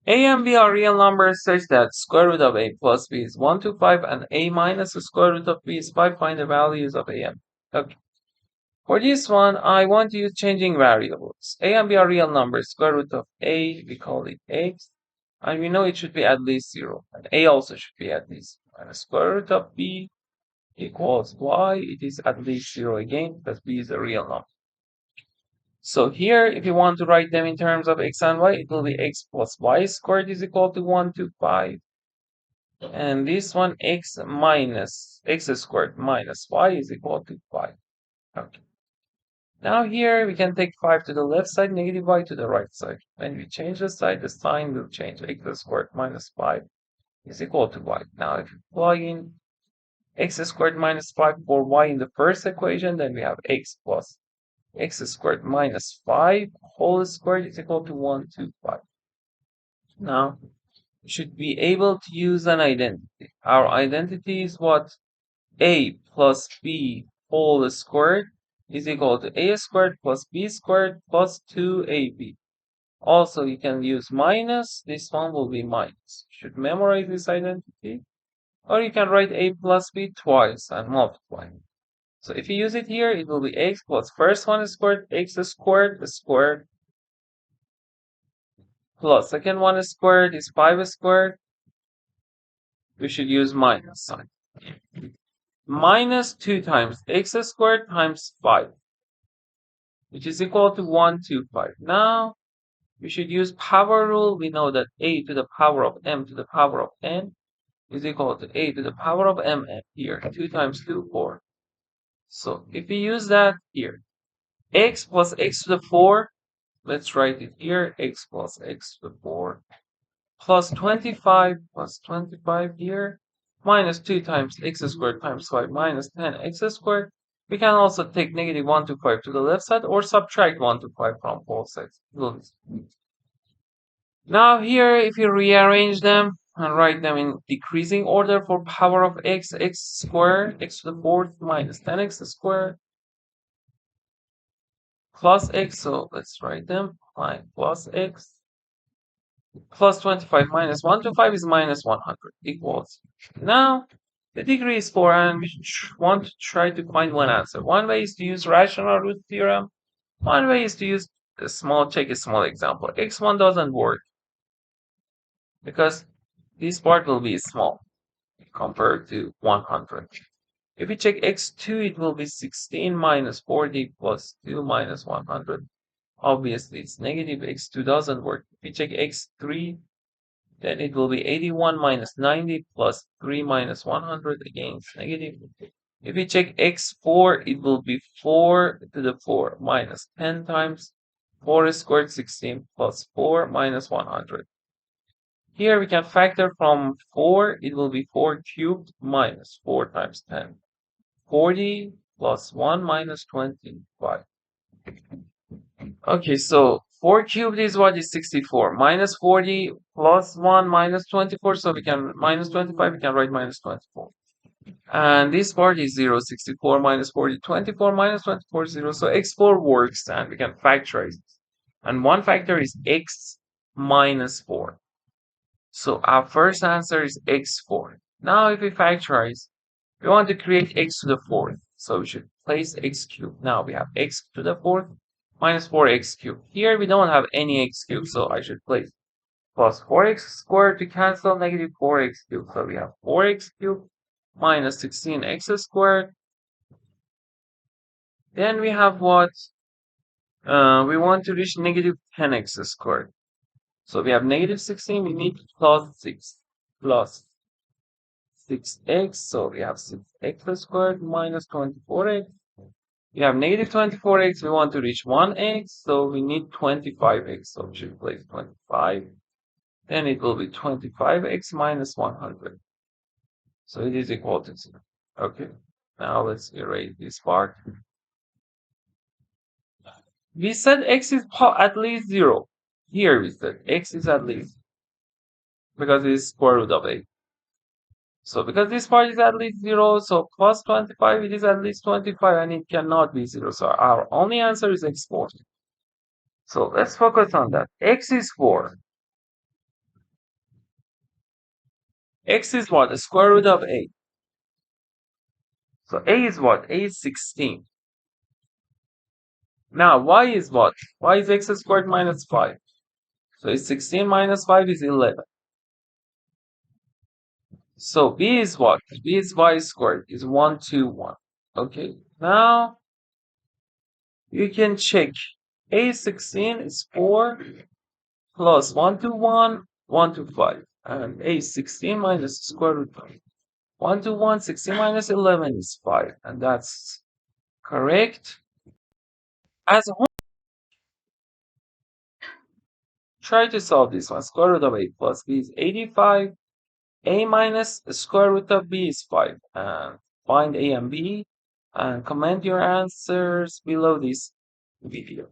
A and B are real numbers such that square root of A plus B is 1 to 5 and A minus the square root of B is 5. Find the values of A and B. Okay. For this one, I want to use changing variables. A and B are real numbers. Square root of A, we call it x. And we know it should be at least 0. And A also should be at least 0. And square root of B equals y. It is at least 0 again because B is a real number. So here, if you want to write them in terms of x and y, it will be x plus y squared is equal to 1 to 5. And this one, x squared minus y is equal to 5. Okay. Now here, we can take 5 to the left side, negative y to the right side. When we change the side, the sign will change. X squared minus 5 is equal to y. Now, if you plug in x squared minus 5 for y in the first equation, then we have x plus x squared minus 5 whole squared is equal to 1 to 5. Now, we should be able to use an identity. Our identity is what? A plus B whole squared is equal to A squared plus B squared plus 2AB. Also, you can use minus. This one will be minus. You should memorize this identity. Or you can write A plus B twice and multiply. So if you use it here, it will be x plus first one squared, x squared plus second one squared is 5 squared. We should use minus sign. Minus 2 times x squared times 5, which is equal to 1 to 5. Now, we should use power rule. We know that a to the power of m to the power of n is equal to a to the power of mn here. 2 times 2, 4. So if we use that here, x plus x to the 4, let's write it here, x plus x to the 4, plus 25 here, minus 2 times x squared times 5 minus 10x squared. We can also take negative 1 to 5 to the left side or subtract 1 to 5 from both sides. Now here, if you rearrange them and write them in decreasing order for power of x, x squared, x to the 4th minus 10x squared, plus x, so let's write them, plus x, plus 25 minus 1 to 5 is minus 100, equals. Now, the degree is 4, and we want to try to find one answer. One way is to use rational root theorem. One way is to use a small example. X1 doesn't work because this part will be small compared to 100. If we check x2, it will be 16 minus 40 plus 2 minus 100. Obviously, it's negative. X2 doesn't work. If we check x3, then it will be 81 minus 90 plus 3 minus 100. Again, it's negative. If we check x4, it will be 4 to the 4 minus 10 times 4 squared 16 plus 4 minus 100. Here we can factor from 4, it will be 4 cubed minus 4 times 10. 40 plus 1 minus 25. Okay, so 4 cubed is what is 64. Minus 40 plus 1 minus 24. So we can minus 25, we can write minus 24. And this part is 0. 64 minus 40, 24 minus 24, 0. So x4 works and we can factorize it. And one factor is x minus 4. So our first answer is x4. Now if we factorize, we want to create x to the 4th. So we should place x cubed. Now we have x to the 4th minus 4x cubed. Here we don't have any x cubed, so I should place plus 4x squared to cancel negative 4x cubed. So we have 4x cubed minus 16x squared. Then we have what? We want to reach negative 10x squared. So we have negative 16, we need plus 6 plus 6x. So we have 6x squared minus 24x. We have negative 24x, we want to reach 1x, so we need 25x. So we should place 25. Then it will be 25x minus 100. So it is equal to 0. Okay, now let's erase this part. We said x is at least 0. Here we said x is at least, because it is square root of a. So because this part is at least 0, so plus 25, it is at least 25, and it cannot be 0. So our only answer is x4. So let's focus on that. X is 4. X is what? The square root of A. So A is what? A is 16. Now Y is what? Y is x squared minus 5. So it's 16 minus 5 is 11. So B is what? B is y squared is 1, 2, 1. Okay, now you can check. A is 16 is 4 plus 1 to 1, 1 to 5. And A is 16 minus the square root of 1 to 1, 16 minus 11 is 5. And that's correct. As a whole, try to solve this one. Square root of A plus B is 85. A minus the square root of B is 5. And find A and B and comment your answers below this video.